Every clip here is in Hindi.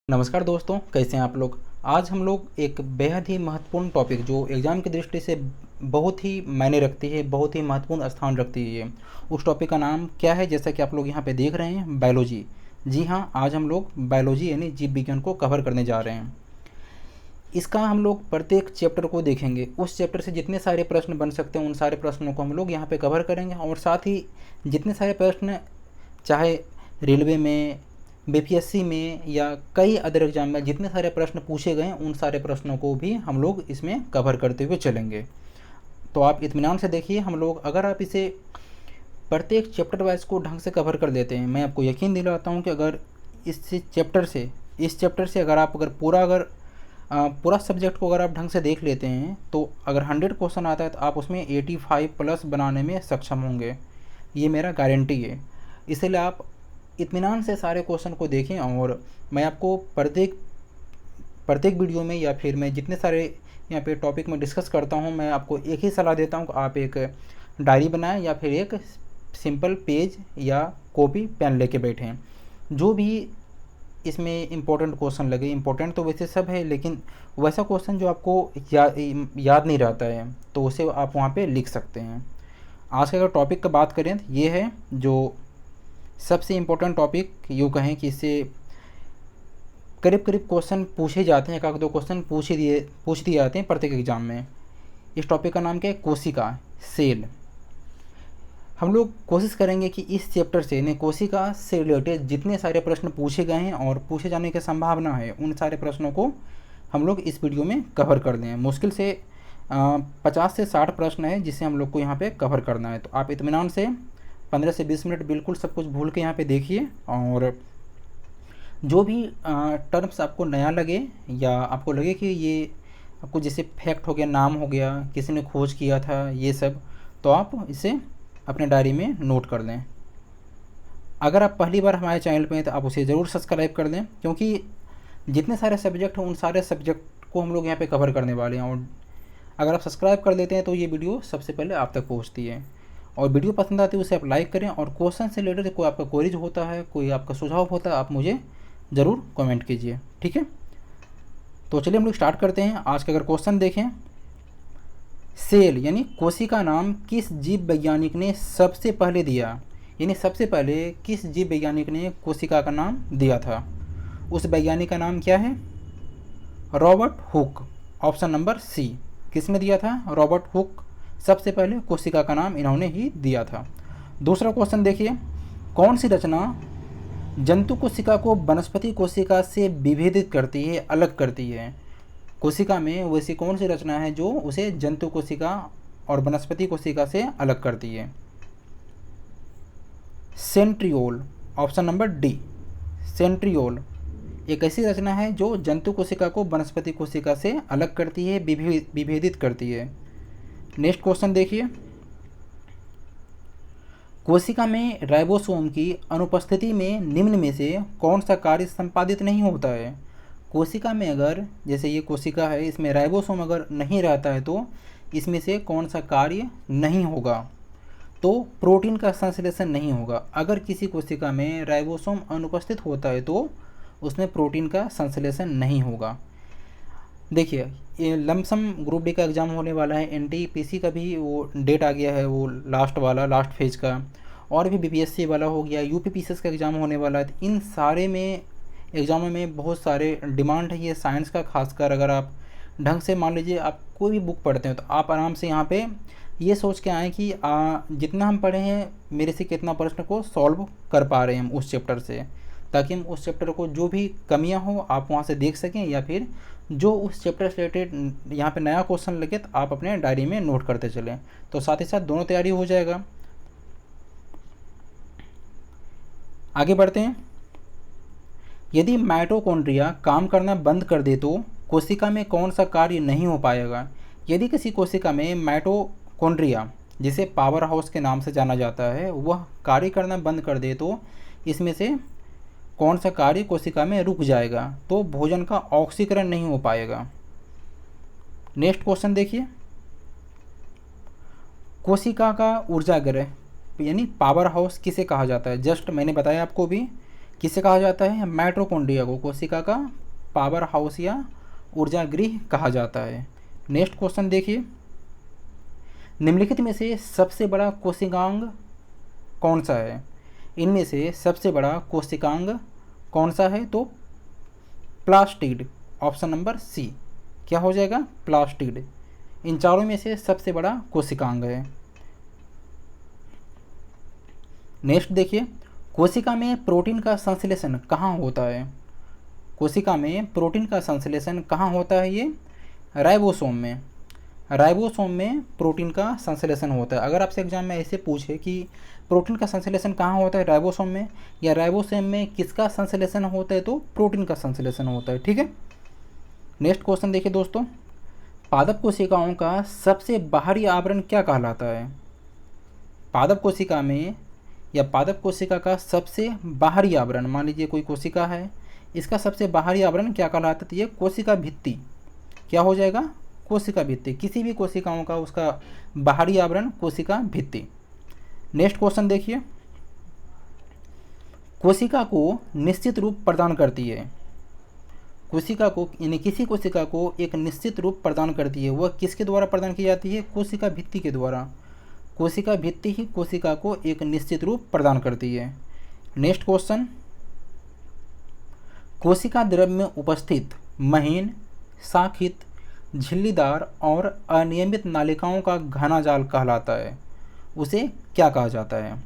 नमस्कार दोस्तों, कैसे हैं आप लोग। आज हम लोग एक बेहद ही महत्वपूर्ण टॉपिक जो एग्ज़ाम की दृष्टि से बहुत ही मायने रखती है, बहुत ही महत्वपूर्ण स्थान रखती है, उस टॉपिक का नाम क्या है। जैसा कि आप लोग यहाँ पे देख रहे हैं, बायोलॉजी। जी हाँ, आज हम लोग बायोलॉजी यानी जीव विज्ञान को कवर करने जा रहे हैं। इसका हम लोग प्रत्येक चैप्टर को देखेंगे। उस चैप्टर से जितने सारे प्रश्न बन सकते हैं उन सारे प्रश्नों को हम लोग यहाँ पे कवर करेंगे, और साथ ही जितने सारे प्रश्न चाहे रेलवे में, बीपीएससी में या कई अदर एग्जाम में जितने सारे प्रश्न पूछे गए हैं उन सारे प्रश्नों को भी हम लोग इसमें कवर करते हुए चलेंगे। तो आप इत्मीनान से देखिए, हम लोग अगर आप इसे प्रत्येक चैप्टर वाइज को ढंग से कवर कर देते हैं, मैं आपको यकीन दिलाता हूँ कि अगर इस चैप्टर से अगर पूरा सब्जेक्ट को अगर आप ढंग से देख लेते हैं तो अगर 100 क्वेश्चन आता है तो आप उसमें 85 प्लस बनाने में सक्षम होंगे। ये मेरा गारंटी है। इसलिए आप इत्मीनान से सारे क्वेश्चन को देखें, और मैं आपको प्रत्येक वीडियो में या फिर मैं जितने सारे यहाँ पे टॉपिक में डिस्कस करता हूँ, मैं आपको एक ही सलाह देता हूँ कि आप एक डायरी बनाएं या फिर एक सिंपल पेज या कॉपी पेन लेके बैठें। जो भी इसमें इम्पोर्टेंट क्वेश्चन लगे, इम्पोर्टेंट तो वैसे सब है, लेकिन वैसा क्वेश्चन जो आपको याद नहीं रहता है तो उसे आप वहाँ पे लिख सकते हैं। आज का अगर टॉपिक का बात करें तो ये है जो सबसे इम्पोर्टेंट टॉपिक, यूँ कहें कि इससे करीब करीब क्वेश्चन पूछे जाते हैं, एक आध दो क्वेश्चन पूछ दिए जाते हैं प्रत्येक एग्जाम में। इस टॉपिक का नाम क्या है? कोशिका, सेल। हम लोग कोशिश करेंगे कि इस चैप्टर से यानी कोशिका से रिलेटेड जितने सारे प्रश्न पूछे गए हैं और पूछे जाने की संभावना है उन सारे प्रश्नों को हम लोग इस वीडियो में कवर कर दें। मुश्किल से 50 से 60 प्रश्न है जिसे हम लोग को यहाँ पे कवर करना है। तो आप इत्मीनान से 15 से 20 मिनट बिल्कुल सब कुछ भूल के यहाँ पे देखिए, और जो भी टर्म्स आपको नया लगे या आपको लगे कि ये आपको जैसे फैक्ट हो गया, नाम हो गया, किसी ने खोज किया था, ये सब, तो आप इसे अपने डायरी में नोट कर लें। अगर आप पहली बार हमारे चैनल पे हैं तो आप उसे ज़रूर सब्सक्राइब कर दें, क्योंकि जितने सारे सब्जेक्ट हैं उन सारे सब्जेक्ट को हम लोग यहाँ पे कवर करने वाले हैं। और अगर आप सब्सक्राइब कर देते हैं तो ये वीडियो सबसे पहले आप तक पहुँचती है। और वीडियो पसंद आती है उसे आप लाइक करें, और क्वेश्चन से रिलेटेड कोई आपका क्वेरीज होता है, कोई आपका सुझाव होता है, आप मुझे ज़रूर कमेंट कीजिए, ठीक है। तो चलिए हम लोग स्टार्ट करते हैं। आज का अगर क्वेश्चन देखें, सेल यानी कोशिका नाम किस जीव वैज्ञानिक ने सबसे पहले दिया, यानी सबसे पहले किस जीव वैज्ञानिक ने कोशिका का नाम दिया था? उस वैज्ञानिक का नाम क्या है? Robert Hooke. Option number C. किसने दिया था? Robert Hooke. सबसे पहले कोशिका का नाम इन्होंने ही दिया था। दूसरा क्वेश्चन देखिए, कौन सी रचना जंतु कोशिका को वनस्पति कोशिका से विभेदित करती है, अलग करती है? कोशिका में वैसी कौन सी रचना है जो उसे जंतु कोशिका और वनस्पति कोशिका से अलग करती है? Centriole. Option number D, centriole एक ऐसी रचना है जो जंतु कोशिका को वनस्पति कोशिका से अलग करती है, विभेदित करती है। नेक्स्ट क्वेश्चन देखिए, कोशिका में राइबोसोम की अनुपस्थिति में निम्न में से कौन सा कार्य संपादित नहीं होता है? कोशिका में अगर, जैसे ये कोशिका है, इसमें राइबोसोम अगर नहीं रहता है तो इसमें से कौन सा कार्य नहीं होगा? तो प्रोटीन का संश्लेषण नहीं होगा। अगर किसी कोशिका में राइबोसोम अनुपस्थित होता है तो उसमें प्रोटीन का संश्लेषण नहीं होगा। देखिए, ये लमसम ग्रुप डी का एग्ज़ाम होने वाला है, एनटीपीसी का भी वो डेट आ गया है, वो लास्ट फेज का, और भी बीपीएससी वाला हो गया, यूपीपीसीएस का एग्ज़ाम होने वाला है। तो इन सारे में एग्ज़ामों में बहुत सारे डिमांड है ये साइंस का। खासकर अगर आप ढंग से, मान लीजिए आप कोई भी बुक पढ़ते हैं तो आप आराम से यहाँ पे ये सोच के आएँ कि जितना हम पढ़े हैं मेरे से कितना प्रश्न को सॉल्व कर पा रहे हैं हम उस चैप्टर से, ताकि हम उस चैप्टर को जो भी कमियां हो आप वहां से देख सकें, या फिर जो उस चैप्टर से रिलेटेड यहाँ पे नया क्वेश्चन लगे तो आप अपने डायरी में नोट करते चलें, तो साथ ही साथ दोनों तैयारी हो जाएगा। आगे बढ़ते हैं। यदि माइटोकॉन्ड्रिया काम करना बंद कर दे तो कोशिका में कौन सा कार्य नहीं हो पाएगा? यदि किसी कोशिका में माइटोकॉन्ड्रिया, जिसे पावर हाउस के नाम से जाना जाता है, वह कार्य करना बंद कर दे तो इसमें से कौन सा कार्य कोशिका में रुक जाएगा? तो भोजन का ऑक्सीकरण नहीं हो पाएगा। नेक्स्ट क्वेश्चन देखिए, कोशिका का ऊर्जागृह यानी पावर हाउस किसे कहा जाता है? जस्ट मैंने बताया आपको भी किसे कहा जाता है? माइटोकॉन्ड्रिया को कोशिका का पावर हाउस या ऊर्जा गृह कहा जाता है। नेक्स्ट क्वेश्चन देखिए, निम्नलिखित में से सबसे बड़ा कोशिकांग कौन सा है? इनमें से सबसे बड़ा कोशिकांग कौन सा है? तो प्लास्टिड, ऑप्शन नंबर सी क्या हो जाएगा? प्लास्टिड इन चारों में से सबसे बड़ा कोशिकांग है। नेक्स्ट देखिए, कोशिका में प्रोटीन का संश्लेषण कहाँ होता है? कोशिका में प्रोटीन का संश्लेषण कहाँ होता है? ये राइबोसोम में, राइबोसोम में प्रोटीन का संश्लेषण होता है। अगर आपसे एग्जाम में ऐसे पूछे कि प्रोटीन का संश्लेषण कहाँ होता है, राइबोसोम में या राइबोसोम में किसका संश्लेषण होता है? तो प्रोटीन का संश्लेषण होता है। ठीक है, नेक्स्ट क्वेश्चन देखिए दोस्तों, पादप कोशिकाओं का सबसे बाहरी आवरण क्या कहलाता है? पादप कोशिका में या पादप कोशिका का सबसे बाहरी आवरण, मान लीजिए कोई कोशिका है, इसका सबसे बाहरी आवरण क्या कहलाता है? तो ये कोशिका भित्ति क्या हो जाएगा? कोशिका भित्ति। किसी भी कोशिकाओं का उसका बाहरी आवरण कोशिका भित्ति। नेक्स्ट क्वेश्चन देखिए, कोशिका को निश्चित रूप प्रदान करती है, कोशिका को यानी किसी कोशिका को एक निश्चित रूप प्रदान करती है, वह किसके द्वारा प्रदान की जाती है? कोशिका भित्ति के द्वारा। कोशिका भित्ति ही कोशिका को एक निश्चित रूप प्रदान करती है। नेक्स्ट क्वेश्चन, कोशिका द्रव्य में उपस्थित महीन, शाखित, झिल्लीदार और अनियमित नालिकाओं का घना जाल कहलाता है, उसे क्या कहा जाता है?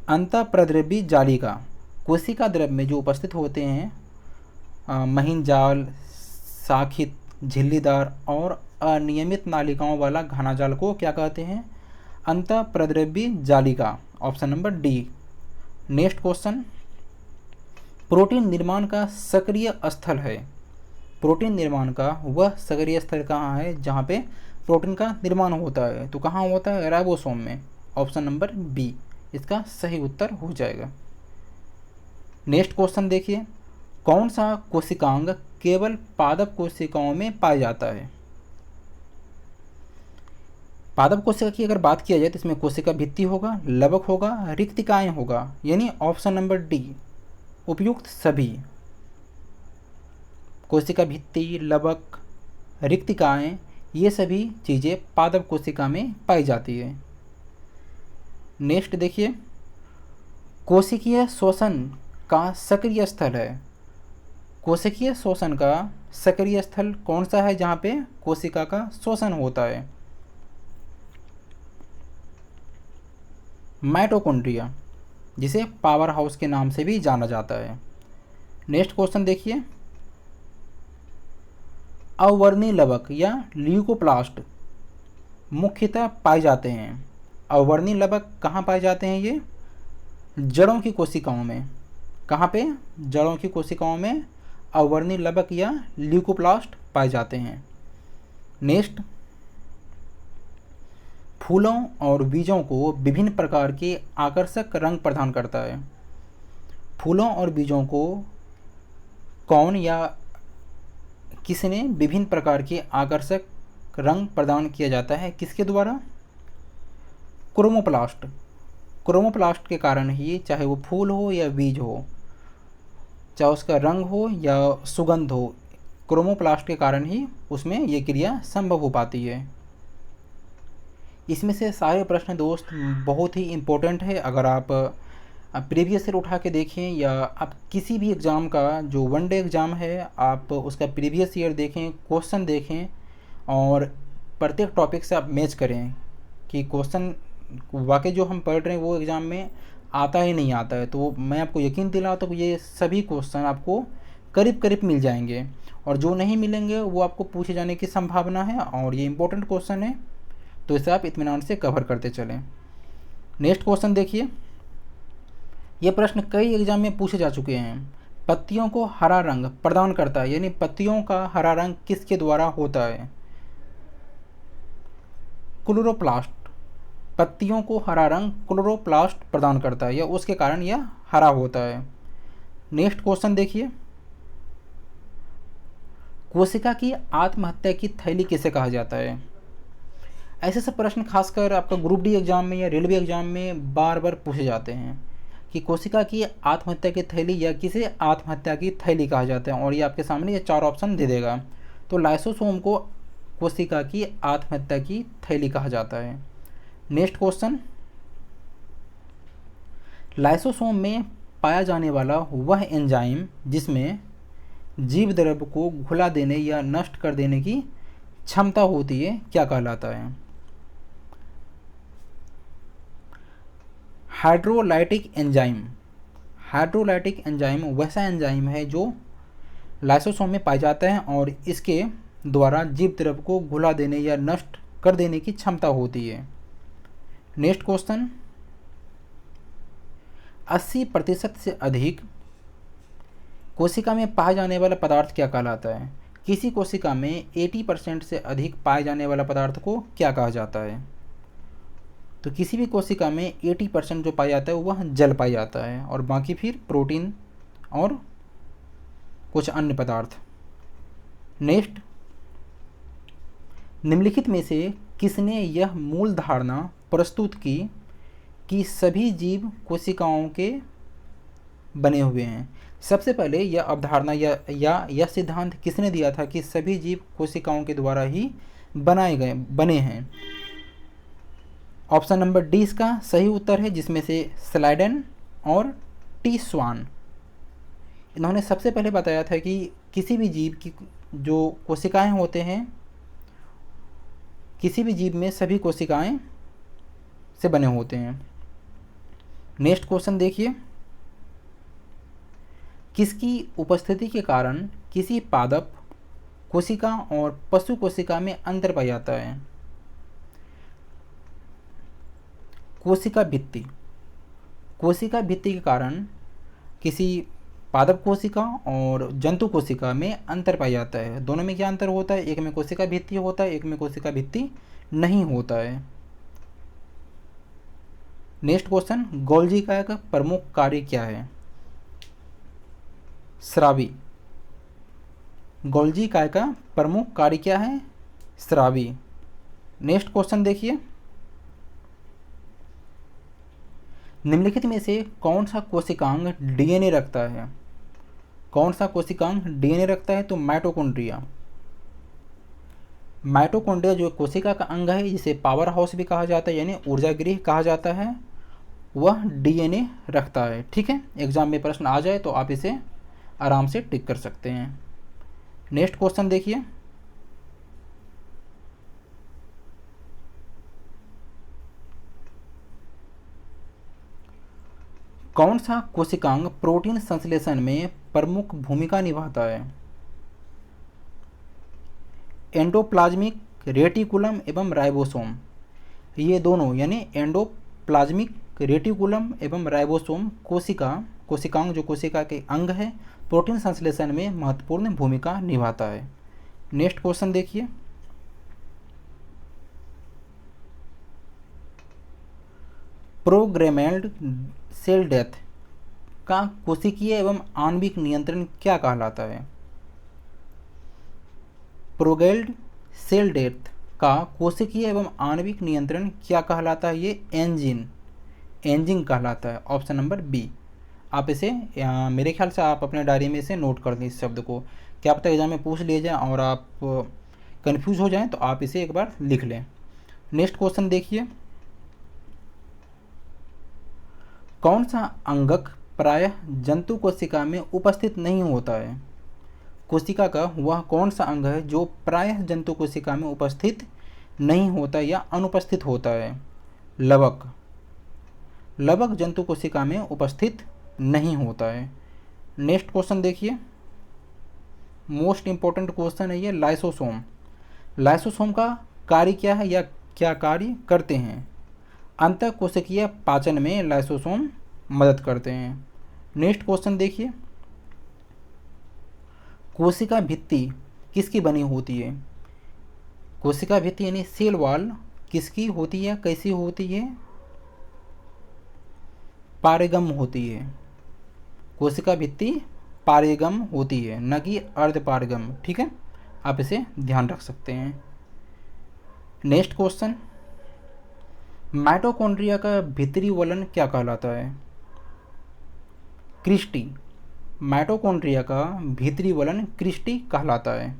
अंतःप्रद्रव्यी जालिका, कोशिका द्रव्य में जो उपस्थित होते हैं महीन जाल, शाखित, झिल्लीदार और अनियमित नालिकाओं वाला घना जाल को क्या कहते हैं? अंतःप्रद्रव्यी जालिका, option number D. Next question, protein निर्माण का सक्रिय स्थल है, प्रोटीन निर्माण का वह सक्रिय स्थल कहाँ है जहाँ पे प्रोटीन का निर्माण होता है? तो कहाँ होता है? राइबोसोम में, ऑप्शन नंबर बी इसका सही उत्तर हो जाएगा। नेक्स्ट क्वेश्चन देखिए, कौन सा कोशिकांग केवल पादप कोशिकाओं में पाया जाता है? पादप कोशिका की अगर बात किया जाए तो इसमें कोशिका भित्ति होगा, लवक होगा, रिक्तिकाएं होगा, यानी ऑप्शन नंबर डी उपयुक्त सभी। कोशिका भित्ति, लवक, रिक्तिकाएं ये सभी चीज़ें पादप कोशिका में पाई जाती है। नेक्स्ट देखिए, कोशिकीय शोषण का सक्रिय स्थल है, कोशिकीय शोषण का सक्रिय स्थल कौन सा है जहाँ पे कोशिका का शोषण होता है? माइटोकॉन्ड्रिया, जिसे पावर हाउस के नाम से भी जाना जाता है। नेक्स्ट क्वेश्चन देखिए, अवर्णी लवक या ल्यूकोप्लास्ट मुख्यतः पाए जाते हैं। अवर्णी लवक कहाँ पाए जाते हैं? ये जड़ों की कोशिकाओं में। कहाँ पे? जड़ों की कोशिकाओं में अवर्णी लवक या ल्यूकोप्लास्ट पाए जाते हैं। नेक्स्ट, फूलों और बीजों को विभिन्न प्रकार के आकर्षक रंग प्रदान करता है। फूलों और बीजों को कौन या किसने विभिन्न प्रकार के आकर्षक रंग प्रदान किया जाता है? किसके द्वारा? क्रोमोप्लास्ट। क्रोमोप्लास्ट के कारण ही चाहे वो फूल हो या बीज हो, चाहे उसका रंग हो या सुगंध हो, क्रोमोप्लास्ट के कारण ही उसमें ये क्रिया संभव हो पाती है। इसमें से सारे प्रश्न दोस्त बहुत ही इम्पोर्टेंट है। अगर आप प्रीवियस ईयर उठा के देखें या आप किसी भी एग्ज़ाम का जो वन डे एग्ज़ाम है आप उसका प्रीवियस ईयर देखें, क्वेश्चन देखें और प्रत्येक टॉपिक से आप मैच करें कि क्वेश्चन वाकई जो हम पढ़ रहे हैं वो एग्ज़ाम में आता ही नहीं आता है। तो मैं आपको यकीन दिलाता हूँ ये सभी क्वेश्चन आपको करीब करीब मिल जाएंगे और जो नहीं मिलेंगे वो आपको पूछे जाने की संभावना है और ये इंपॉर्टेंट क्वेश्चन है, तो इसे आप इत्मीनान से कवर करते चलें। नेक्स्ट क्वेश्चन देखिए, ये प्रश्न कई एग्जाम में पूछे जा चुके हैं। पत्तियों को हरा रंग प्रदान करता है, यानी पत्तियों का हरा रंग किसके द्वारा होता है? क्लोरोप्लास्ट। पत्तियों को हरा रंग क्लोरोप्लास्ट प्रदान करता है या उसके कारण यह हरा होता है। नेक्स्ट क्वेश्चन देखिए, कोशिका की आत्महत्या की थैली किसे कहा जाता है? ऐसे सब प्रश्न खासकर आपका ग्रुप डी एग्जाम में या रेलवे एग्जाम में बार बार पूछे जाते हैं कि कोशिका की आत्महत्या की थैली या किसे आत्महत्या की थैली कहा जाता है, और ये आपके सामने ये 4 ऑप्शन दे देगा। तो लाइसोसोम को कोशिका की आत्महत्या की थैली कहा जाता है। नेक्स्ट क्वेश्चन, लाइसोसोम में पाया जाने वाला वह एंजाइम जिसमें जीव द्रव्य को घुला देने या नष्ट कर देने की क्षमता होती है क्या कहलाता है? Hydrolytic enzyme. हाइड्रोलाइटिक एंजाइम वैसा एंजाइम है जो लाइसोसोम में पाया जाता है और इसके द्वारा जीव द्रव्य को घुला देने या नष्ट कर देने की क्षमता होती है। नेक्स्ट क्वेश्चन, 80% से अधिक कोशिका में पाए जाने वाला पदार्थ क्या कहलाता है? किसी कोशिका में 80% से अधिक पाए जाने वाला पदार्थ को क्या कहा जाता है? तो किसी भी कोशिका में 80% जो पाया जाता है वह जल पाया जाता है और बाकी फिर प्रोटीन और कुछ अन्य पदार्थ। नेक्स्ट, निम्नलिखित में से किसने यह मूल धारणा प्रस्तुत की कि सभी जीव कोशिकाओं के बने हुए हैं? सबसे पहले यह अवधारणा या सिद्धांत किसने दिया था कि सभी जीव कोशिकाओं के द्वारा ही बने हैं? ऑप्शन नंबर डी इसका सही उत्तर है, जिसमें से स्लाइडन और टी स्वान, इन्होंने सबसे पहले बताया था कि किसी भी जीव की जो कोशिकाएं होते हैं, किसी भी जीव में सभी कोशिकाएं से बने होते हैं। नेक्स्ट क्वेश्चन देखिए, किसकी उपस्थिति के कारण किसी पादप कोशिका और पशु कोशिका में अंतर पाया जाता है? कोशिका भित्ति। कोशिका भित्ति के कारण किसी पादप कोशिका और जंतु कोशिका में अंतर पाया जाता है। दोनों में क्या अंतर होता है? एक में कोशिका भित्ति होता है, एक में कोशिका भित्ति नहीं होता है। नेक्स्ट क्वेश्चन, गोल्जी का प्रमुख कार्य क्या है? स्रावी। गोल्जी काय का प्रमुख कार्य क्या है? स्रावी। नेक्स्ट क्वेश्चन देखिए, निम्नलिखित में से कौन सा कोशिकांग डीएनए रखता है? कौन सा कोशिकांग डीएनए रखता है? तो माइटोकॉन्ड्रिया। माइटोकॉन्ड्रिया जो कोशिका का अंग है, जिसे पावर हाउस भी कहा जाता है यानी ऊर्जा गृह कहा जाता है, वह डीएनए रखता है। ठीक है, एग्जाम में प्रश्न आ जाए तो आप इसे आराम से टिक कर सकते हैं। नेक्स्ट क्वेश्चन देखिए, कौन सा कोशिकांग प्रोटीन संश्लेषण में प्रमुख भूमिका निभाता है? एंडोप्लाज्मिक रेटिकुलम एवं राइबोसोम, ये दोनों यानी एंडोप्लाज्मिक रेटिकुलम एवं राइबोसोम कोशिकांग जो कोशिका के अंग है, प्रोटीन संश्लेषण में महत्वपूर्ण भूमिका निभाता है। नेक्स्ट क्वेश्चन देखिए, प्रोग्रामेड सेल डेथ का कोशिकीय एवं आणविक नियंत्रण क्या कहलाता है? प्रोगेल्ड सेल डेथ का कोशिकीय एवं आणविक नियंत्रण क्या कहलाता है? ये एंजिन कहलाता है। Option number B. आप इसे मेरे ख्याल से आप अपने डायरी में इसे नोट कर दें इस शब्द को, क्या पता एग्जाम में पूछ लिए जाए और आप कंफ्यूज हो जाएं तो आप इसे एक बार लिख लें। नेक्स्ट क्वेश्चन देखिए, कौन सा अंगक प्रायः जंतु कोशिका में उपस्थित नहीं होता है? कोशिका का वह कौन सा अंग है जो प्रायः जंतु कोशिका में उपस्थित नहीं होता या अनुपस्थित होता है? लवक। लवक जंतु कोशिका में उपस्थित नहीं होता है। नेक्स्ट क्वेश्चन देखिए, मोस्ट इंपॉर्टेंट क्वेश्चन है ये, लाइसोसोम। लाइसोसोम का कार्य क्या है या क्या कार्य करते हैं? अंतःकोशिकीय पाचन में लाइसोसोम मदद करते हैं। नेक्स्ट क्वेश्चन देखिए, कोशिका भित्ति किसकी बनी होती है? कोशिका भित्ति यानी सेल वॉल किसकी होती है, कैसी होती है? पारेगम होती है। कोशिका भित्ति पारेगम होती है, न कि अर्धपारेगम। ठीक है, आप इसे ध्यान रख सकते हैं। नेक्स्ट क्वेश्चन, माइटोकॉन्ड्रिया का भीतरी वलन क्या कहलाता है? क्रिस्टी। माइटोकॉन्ड्रिया का भीतरी वलन क्रिस्टी कहलाता है।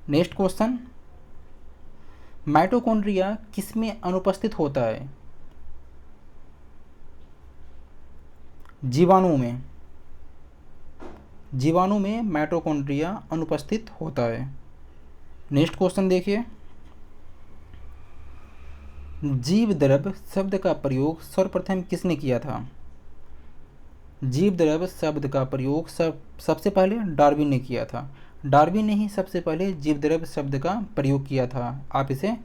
नेक्स्ट क्वेश्चन, माइटोकॉन्ड्रिया किसमें अनुपस्थित होता है? जीवाणु में। जीवाणु में माइटोकॉन्ड्रिया अनुपस्थित होता है। नेक्स्ट क्वेश्चन देखिए, जीव द्रव शब्द का प्रयोग सर्वप्रथम किसने किया था? जीव द्रव शब्द का प्रयोग सबसे पहले डार्विन ने किया था। डार्विन ने ही सबसे पहले जीव द्रव शब्द का प्रयोग किया था। आप इसे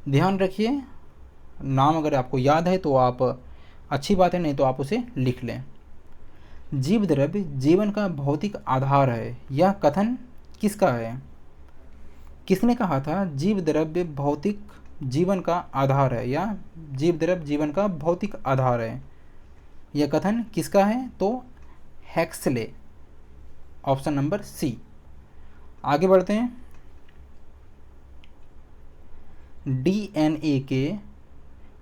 ध्यान रखिए, नाम अगर आपको याद है तो आप अच्छी बात है, नहीं तो आप उसे लिख लें। जीव द्रव जीवन का भौतिक आधार है, यह कथन किसका है? किसने कहा था जीव द्रव्य भौतिक जीवन का आधार है, या जीव द्रव्य जीवन का भौतिक आधार है? यह कथन किसका है? तो हेक्सले, ऑप्शन नंबर सी। आगे बढ़ते हैं, डीएनए के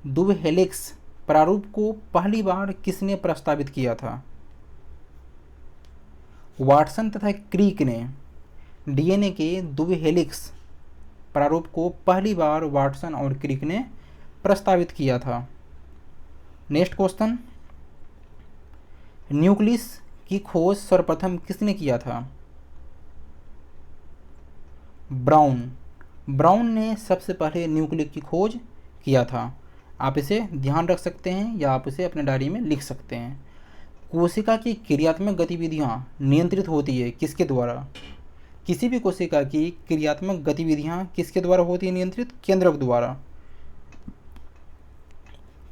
द्वि हेलिक्स प्रारूप को पहली बार किसने प्रस्तावित किया था? वाटसन तथा क्रिक ने डीएनए के द्वि हेलिक्स प्रारूप को पहली बार वाटसन और क्रिक ने प्रस्तावित किया था। नेक्स्ट क्वेश्चन, न्यूक्लियस की खोज सर्वप्रथम किसने किया था? ब्राउन। ब्राउन ने सबसे पहले न्यूक्लियस की खोज किया था। आप इसे ध्यान रख सकते हैं या आप इसे अपने डायरी में लिख सकते हैं। कोशिका की क्रियात्मक गतिविधियां नियंत्रित होती है किसके द्वारा? किसी भी कोशिका की क्रियात्मक गतिविधियां किसके द्वारा होती है नियंत्रित? केंद्रक द्वारा।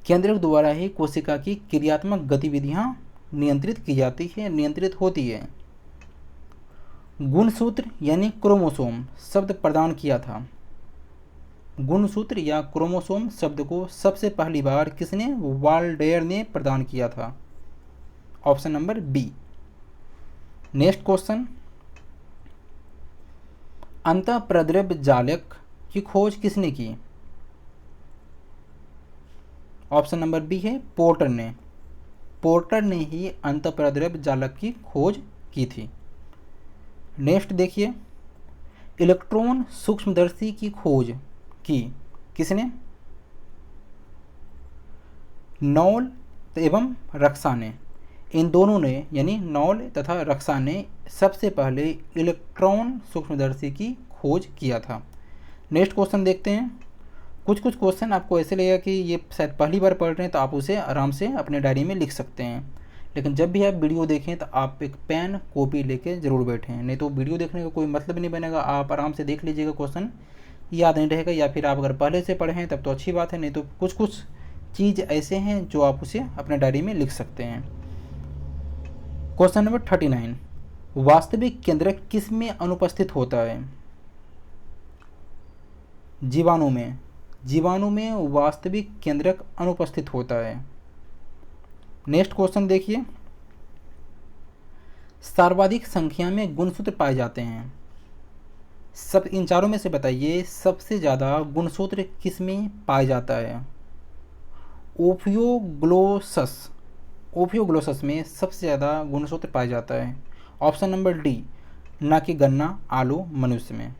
केंद्रक द्वारा ही कोशिका की क्रियात्मक गतिविधियां नियंत्रित की जाती है, नियंत्रित होती है। गुणसूत्र यानी क्रोमोसोम शब्द प्रदान किया था। गुणसूत्र या क्रोमोसोम शब्द को सबसे पहली बार किसने? वाल्डेयर ने प्रदान किया था। Option number B. Next question, अंतःप्रद्रव्य जालक की खोज किसने की? ऑप्शन नंबर बी है पोर्टर ने। पोर्टर ने ही अंतःप्रद्रव्य जालक की खोज की थी। नेक्स्ट देखिए, इलेक्ट्रॉन सूक्ष्मदर्शी की खोज की किसने? नॉल एवं रक्सा ने। इन दोनों ने यानी नॉल तथा रक्सा ने सबसे पहले इलेक्ट्रॉन सूक्ष्मदर्शी की खोज किया था। नेक्स्ट क्वेश्चन देखते हैं। कुछ क्वेश्चन आपको ऐसे लगेगा कि ये शायद पहली बार पढ़ रहे हैं, तो आप उसे आराम से अपने डायरी में लिख सकते हैं। लेकिन जब भी आप वीडियो देखें तो आप एक पेन कॉपी लेके ज़रूर बैठें, नहीं तो वीडियो देखने का कोई मतलब नहीं बनेगा। आप आराम से देख लीजिएगा, क्वेश्चन याद नहीं रहेगा, या फिर आप अगर पहले से पढ़े हैं तब तो अच्छी बात है, नहीं तो कुछ चीज़ ऐसे हैं जो आप उसे अपने डायरी में लिख सकते हैं। क्वेश्चन नंबर 39, वास्तविक केंद्रक किस में अनुपस्थित होता है? जीवाणु में। जीवाणु में वास्तविक केंद्रक अनुपस्थित होता है। नेक्स्ट क्वेश्चन देखिए, सर्वाधिक संख्या में गुणसूत्र पाए जाते हैं। सब इन चारों में से बताइए सबसे ज़्यादा गुणसूत्र किस में पाया जाता है? ओफियोग्लोसस। ओफियोग्लोसस में सबसे ज़्यादा गुणसूत्र पाया जाता है। ऑप्शन नंबर डी, ना कि गन्ना, आलू, मनुष्य में।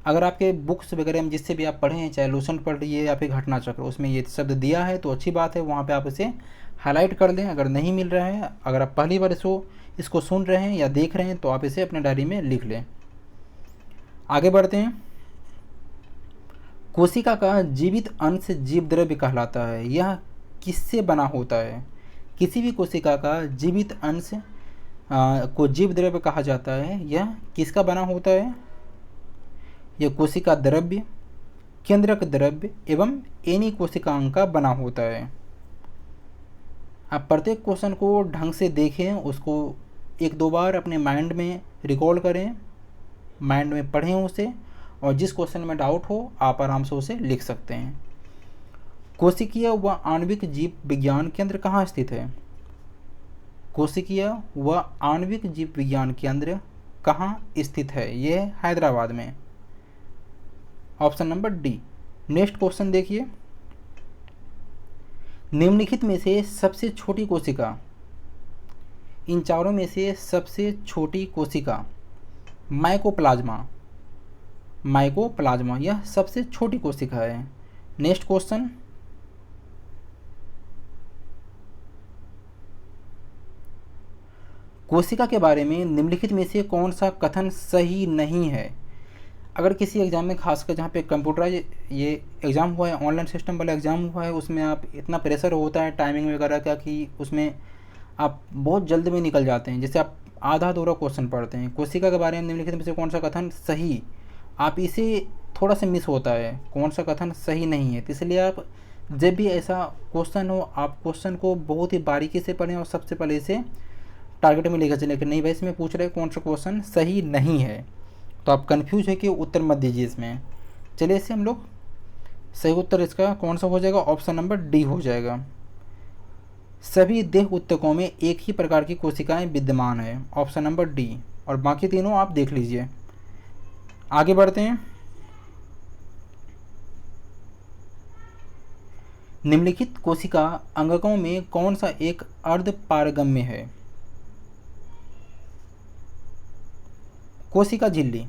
अगर आपके बुक्स वगैरह में जिससे भी आप पढ़े हैं, चाहे लोशन पढ़ रही है या फिर घटना चक्र, उसमें ये शब्द दिया है तो अच्छी बात है, वहाँ पे आप इसे हाईलाइट कर दें। अगर नहीं मिल रहा है, अगर आप पहली बार इसको सुन रहे हैं या देख रहे हैं, तो आप इसे अपने डायरी में लिख लें। आगे बढ़ते हैं। कोशिका का जीवित अंश जीवद्रव्य कहलाता है। यह किससे बना होता है? किसी भी कोशिका का जीवित अंश को जीवद्रव्य कहा जाता है। यह किसका बना होता है? यह कोशिका द्रव्य, केंद्रक द्रव्य एवं एनी कोशिकांग का बना होता है। आप प्रत्येक क्वेश्चन को ढंग से देखें, उसको एक दो बार अपने माइंड में रिकॉल करें, माइंड में पढ़ें उसे, और जिस क्वेश्चन में डाउट हो आप आराम से उसे लिख सकते हैं। कोशिकीय व आणविक जीव विज्ञान केंद्र कहाँ स्थित है? कोशिकीय व आणविक जीव विज्ञान केंद्र कहाँ स्थित है? यह है हैदराबाद में। Option number D. Next question देखिए, निम्नलिखित में से सबसे छोटी कोशिका इन चारों में से सबसे छोटी कोशिका माइकोप्लाज्मा, माइकोप्लाज्मा यह सबसे छोटी कोशिका है। नेक्स्ट क्वेश्चन, कोशिका के बारे में निम्नलिखित में से कौन सा कथन सही नहीं है। अगर किसी एग्ज़ाम में, खासकर जहाँ पे कंप्यूटराइज ये एग्ज़ाम हुआ है, ऑनलाइन सिस्टम वाला एग्ज़ाम हुआ है, उसमें आप इतना प्रेशर होता है टाइमिंग वगैरह का कि उसमें आप बहुत जल्द में निकल जाते हैं। जैसे आप आधा अधूरा क्वेश्चन पढ़ते हैं, कोशिका के बारे में निम्नलिखित में से कौन सा कथन सही, आप इसे थोड़ा सा मिस होता है, कौन सा कथन सही नहीं है। तो इसलिए आप जब भी ऐसा क्वेश्चन हो, आप क्वेश्चन को बहुत ही बारीकी से पढ़ें और सबसे पहले इसे टारगेट में लेकर चलें कि नहीं भाई इसमें पूछ रहे कौन सा क्वेश्चन सही नहीं है, तो आप कंफ्यूज है कि उत्तर मत दीजिए इसमें। चलिए इसे हम लोग, सही उत्तर इसका कौन सा हो जाएगा, ऑप्शन नंबर डी हो जाएगा। सभी देह ऊतकों में एक ही प्रकार की कोशिकाएं विद्यमान है, ऑप्शन नंबर डी। और बाकी तीनों आप देख लीजिए। आगे बढ़ते हैं। निम्नलिखित कोशिका अंगकों में कौन सा एक अर्धपारगम्य है। कोशिका झिल्ली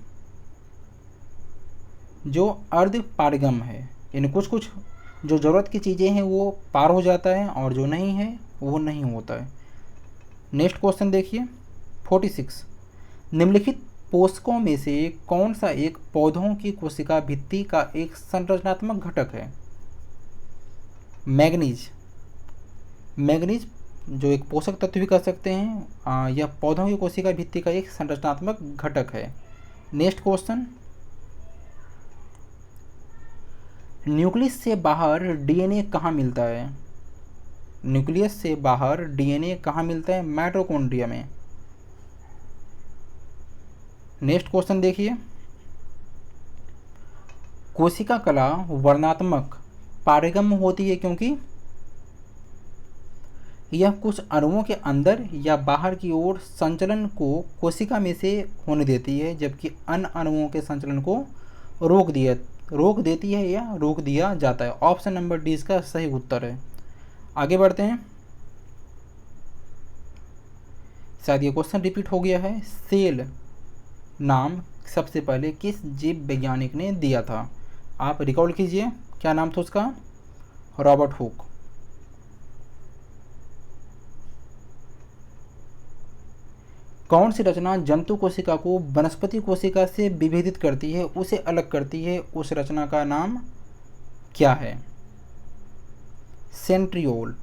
जो अर्धपारगम्य है, यानी कुछ कुछ जो ज़रूरत की चीज़ें हैं वो पार हो जाता है और जो नहीं है वो नहीं होता है। नेक्स्ट क्वेश्चन देखिए 46, निम्नलिखित पोषकों में से कौन सा एक पौधों की कोशिका भित्ति का एक संरचनात्मक घटक है। मैग्नीज, मैग्नीज जो एक पोषक तत्व भी कह सकते हैं, यह पौधों की कोशिका भित्ति का एक संरचनात्मक घटक है। नेक्स्ट क्वेश्चन, न्यूक्लियस से बाहर डीएनए कहाँ मिलता है। न्यूक्लियस से बाहर डीएनए कहाँ मिलता है, माइटोकॉन्ड्रिया में। नेक्स्ट क्वेश्चन देखिए, कोशिका कला वर्णात्मक पारगम्य होती है क्योंकि यह कुछ अणुओं के अंदर या बाहर की ओर संचलन को कोशिका में से होने देती है, जबकि अन्य अणुओं के संचलन को रोक देती है या रोक दिया जाता है। ऑप्शन नंबर डी इसका सही उत्तर है। आगे बढ़ते हैं। शायद ये क्वेश्चन रिपीट हो गया है। सेल नाम सबसे पहले किस जीव वैज्ञानिक ने दिया था। आप रिकॉल कीजिए, क्या नाम था उसका, रॉबर्ट हुक। कौन सी रचना जंतु कोशिका को वनस्पति कोशिका से विभेदित करती है, उसे अलग करती है, उस रचना का नाम क्या है। सेंट्रियोल।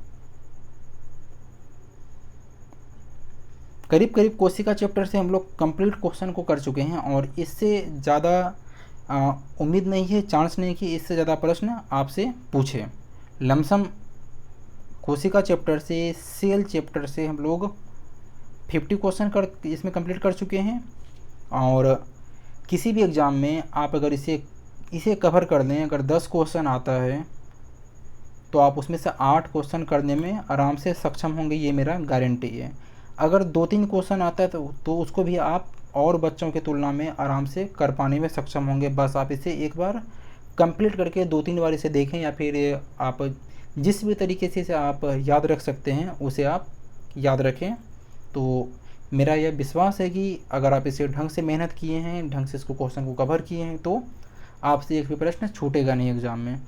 करीब करीब कोशिका चैप्टर से हम लोग कंप्लीट क्वेश्चन को कर चुके हैं और इससे ज़्यादा उम्मीद नहीं है, चांस नहीं कि इससे ज़्यादा प्रश्न आपसे पूछे। लमसम कोशिका चैप्टर से, सेल चैप्टर से हम लोग 50 क्वेश्चन इसमें कंप्लीट कर चुके हैं। और किसी भी एग्ज़ाम में आप अगर इसे कवर कर लें, अगर 10 क्वेश्चन आता है तो आप उसमें से 8 क्वेश्चन करने में आराम से सक्षम होंगे, ये मेरा गारंटी है। अगर 2-3 क्वेश्चन आता है तो उसको भी आप और बच्चों के तुलना में आराम से कर पाने में सक्षम होंगे। बस आप इसे एक बार कंप्लीट करके 2-3 बार इसे देखें, या फिर आप जिस भी तरीके से इसे आप याद रख सकते हैं उसे आप याद रखें। तो मेरा यह विश्वास है कि अगर आप इसे ढंग से मेहनत किए हैं, ढंग से इसको क्वेश्चन को कवर किए हैं, तो आपसे एक भी प्रश्न छूटेगा नहीं एग्ज़ाम में।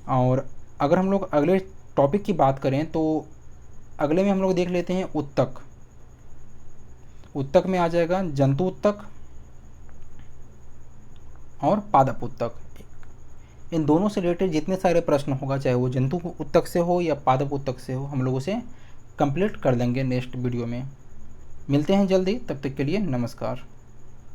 और अगर हम लोग अगले टॉपिक की बात करें तो अगले में हम लोग देख लेते हैं उत्तक। उत्तक में आ जाएगा जंतु उत्तक और पादप उत्तक। इन दोनों से रिलेटेड जितने सारे प्रश्न होगा, चाहे वो जंतु उत्तक से हो या पादप उत्तक से हो, हम लोग उसे कंप्लीट कर लेंगे नेक्स्ट वीडियो में। मिलते हैं जल्दी, तब तक के लिए नमस्कार।